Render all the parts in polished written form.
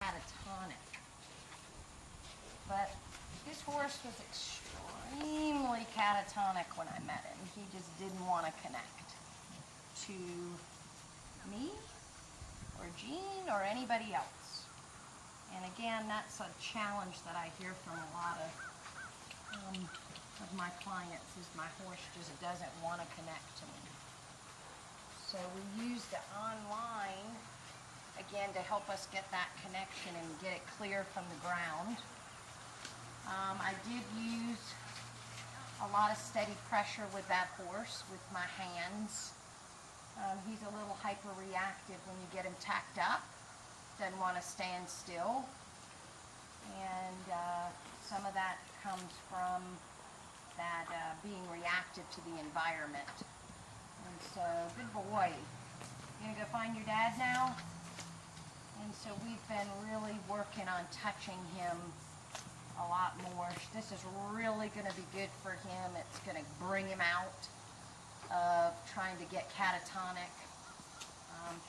catatonic. But this horse was extremely catatonic when I met him. He just didn't want to connect to me or Jean or anybody else. And again, that's a challenge that I hear from a lot of my clients, is my horse just doesn't want to connect to me. So we used the online, again, to help us get that connection and get it clear from the ground. I did use a lot of steady pressure with that horse with my hands. He's a little hyper-reactive when you get him tacked up. Doesn't want to stand still. And some of that comes from that being reactive to the environment. And so, good boy. You gonna go find your dad now? And so we've been really working on touching him a lot more. This is really going to be good for him. It's going to bring him out of trying to get catatonic.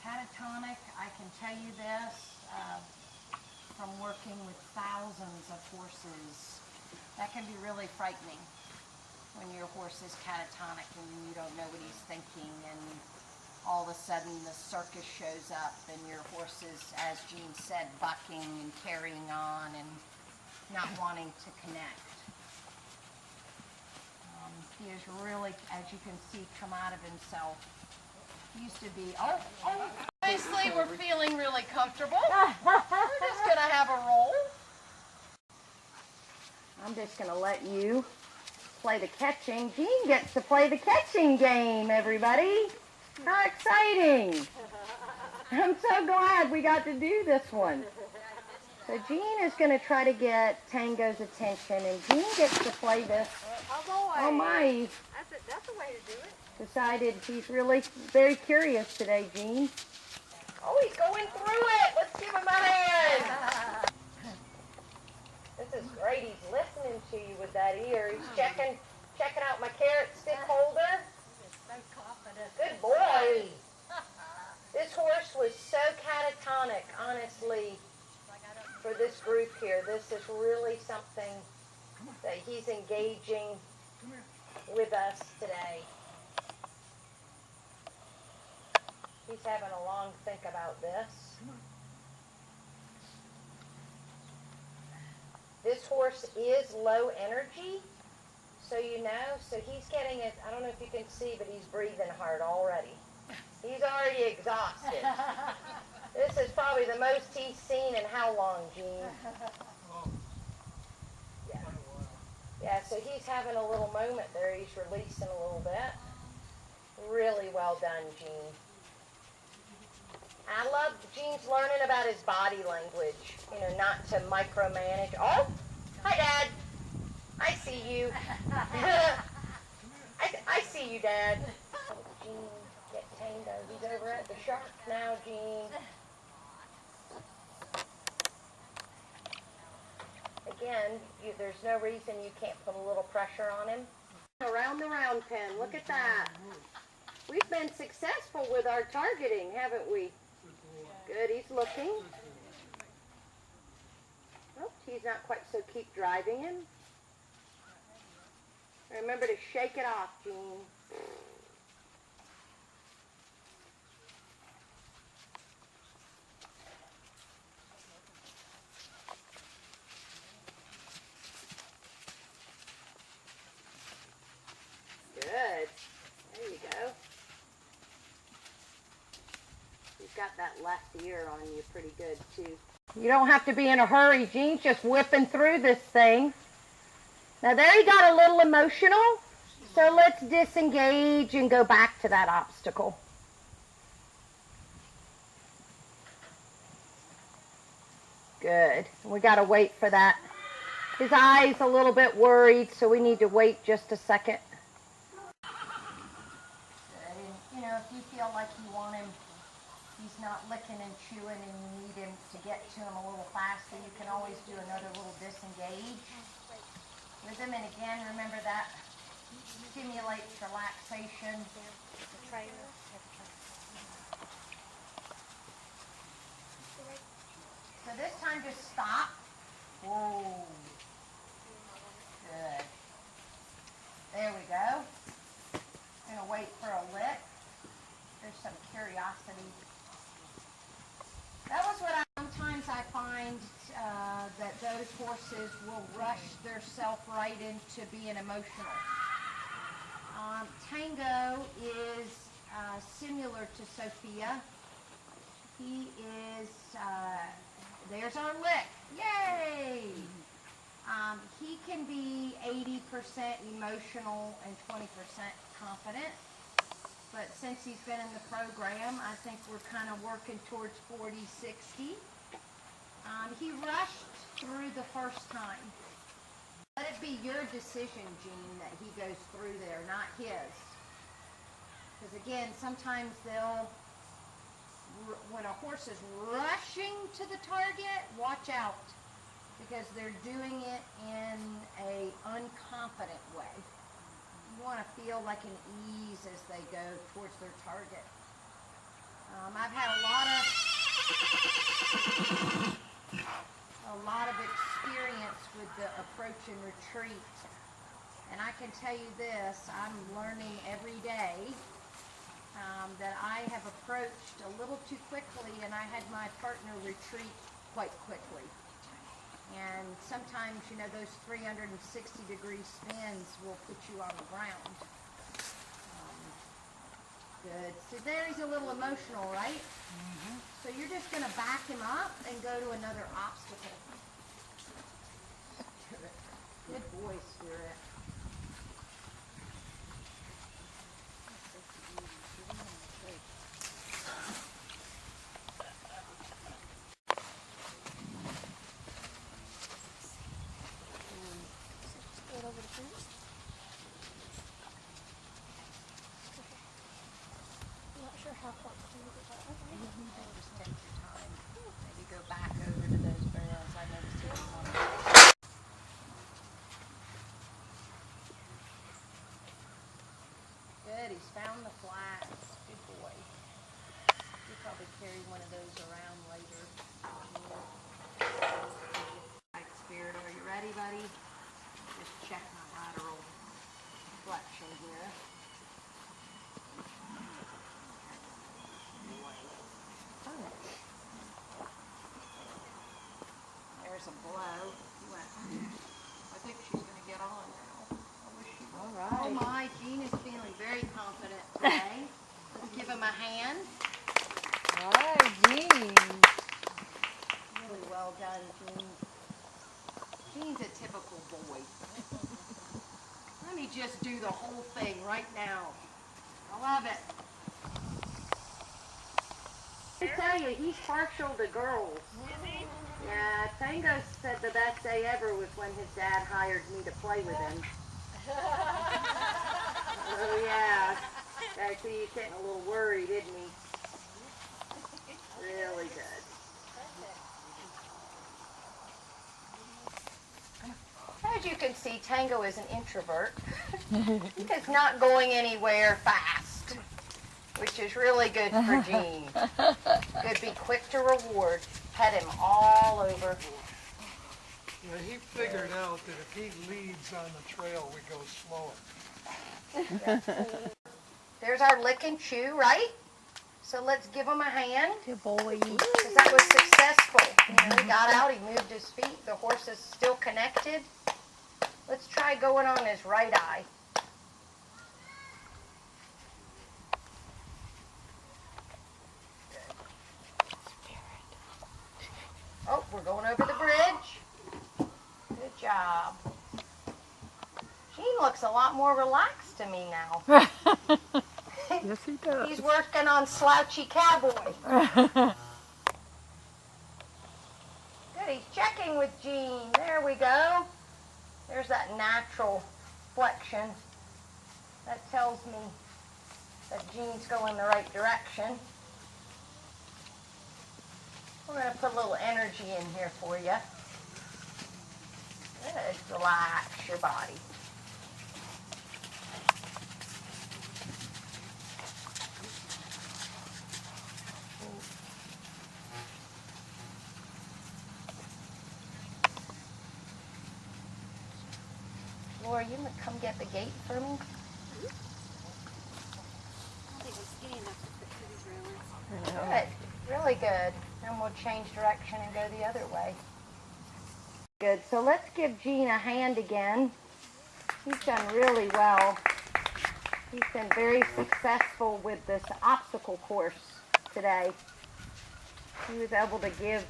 Catatonic, I can tell you this, from working with thousands of horses, that can be really frightening when your horse is catatonic and you don't know what he's thinking, and all of a sudden the circus shows up and your horse is, as Jean said, bucking and carrying on and not wanting to connect. He is really, as you can see, come out of himself. He used to be, obviously we're feeling really comfortable. We're just going to have a roll. I'm just going to let you play the catching. Jean gets to play the catching game, everybody. How exciting. I'm so glad we got to do this one. So Jean is going to try to get Tango's attention, and Jean gets to play this. Oh boy. Oh my. That's a way to do it. Decided he's really very curious today, Jean. Oh, he's going through it. Let's give him a hand. This is great. He's listening to you with that ear. He's checking out my carrot stick holder. So confident. Good boy. This horse was so catatonic, honestly. For this group here, this is really something that he's engaging with us today. He's having a long think about this. This horse is low energy, so you know, so he's getting it, I don't know if you can see, but he's breathing hard already. He's already exhausted. This is probably the most he's seen in how long, Jean? Yeah. Yeah, so he's having a little moment there. He's releasing a little bit. Really well done, Jean. I love Jean's learning about his body language, you know, not to micromanage. Oh, hi, Dad. I see you. I see you, Dad. Jean, get Tango. He's over at the shark now, Jean. Again, there's no reason you can't put a little pressure on him. Around the round pen, look at that. We've been successful with our targeting, haven't we? Good, he's looking. Oops, he's not quite, so keep driving him. Remember to shake it off, Jean. Good. There you go. You've got that left ear on you pretty good, too. You don't have to be in a hurry. Jean's just whipping through this thing. Now, there he got a little emotional, so let's disengage and go back to that obstacle. Good. We got to wait for that. His eye's a little bit worried, so we need to wait just a second. You know, if you feel like you want him, he's not licking and chewing and you need him to get to him a little faster, you can always do another little disengage with him. And again, remember that stimulates relaxation. The trailer. So this time just stop. Whoa. Good. There we go. I'm gonna wait for a lick. There's some curiosity. That was what sometimes I find that those horses will rush theirself right into being emotional. Tango is similar to Sophia. He is, there's our lick. Yay! He can be 80% emotional and 20% confident. But since he's been in the program, I think we're kind of working towards 40-60. He rushed through the first time. Let it be your decision, Jean, that he goes through there, not his. Because again, sometimes when a horse is rushing to the target, watch out. Because they're doing it in an unconfident way. You want to feel like an ease as they go towards their target. I've had a lot of experience with the approach and retreat, and I can tell you this, I'm learning every day that I have approached a little too quickly, and I had my partner retreat quite quickly. And sometimes, you know, those 360-degree spins will put you on the ground. Good. So there he's a little emotional, right? Mm-hmm. So you're just going to back him up and go to another obstacle. Good boy, Spirit. How far can we get? Okay. Just take your time. Maybe go back over to those barrels. I noticed it was on. Good. He's found the flags. Good boy. You'll probably carry one of those around later. Right, Spirit. Are you ready, buddy? Just check my lateral flexion here. There's a blow. I think she's going to get on now. I wish she would. All right. Oh my, Jean is feeling very confident today. Let's give him a hand. All right, Jean. Really well done, Jean. Jean's a typical boy. Let me just do the whole thing right now. I love it. I tell you, he's partial to girls. Yeah, Tango said the best day ever was when his dad hired me to play with him. Oh yeah. Actually, he's getting a little worried, isn't he? Really good. As you can see, Tango is an introvert. He's not going anywhere fast, which is really good for Jean. Could be quick to reward. Pet him all over. Yeah, he figured out that if he leads on the trail, we go slower. There's our lick and chew, right? So let's give him a hand. Good boy. Because that was successful. You know, he got out, he moved his feet. The horse is still connected. Let's try going on his right eye. Oh, we're going over the bridge. Good job. Jean looks a lot more relaxed to me now. Yes, he does. He's working on slouchy cowboy. Good, he's checking with Jean. There we go. There's that natural flexion. That tells me that Jean's going the right direction. We're going to put a little energy in here for you. Good. Relax your body. Laura, you gonna come get the gate for me? I don't think I'm skinny enough to fit through these railings. Good, really good. Then we'll change direction and go the other way. Good, so let's give Gene a hand again. He's done really well. He's been very successful with this obstacle course today. He was able to give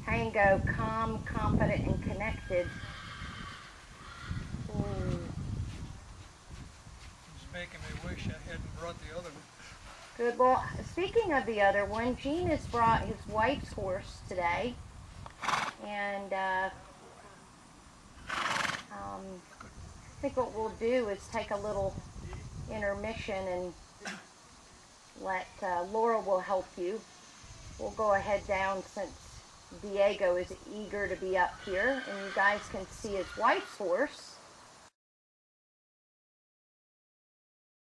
Tango calm, confident, and connected. Ooh. It's making me wish I hadn't brought the other one. Good. Well, speaking of the other one, Gene has brought his wife's horse today, and I think what we'll do is take a little intermission and let Laura will help you. We'll go ahead down since Diego is eager to be up here, and you guys can see his wife's horse.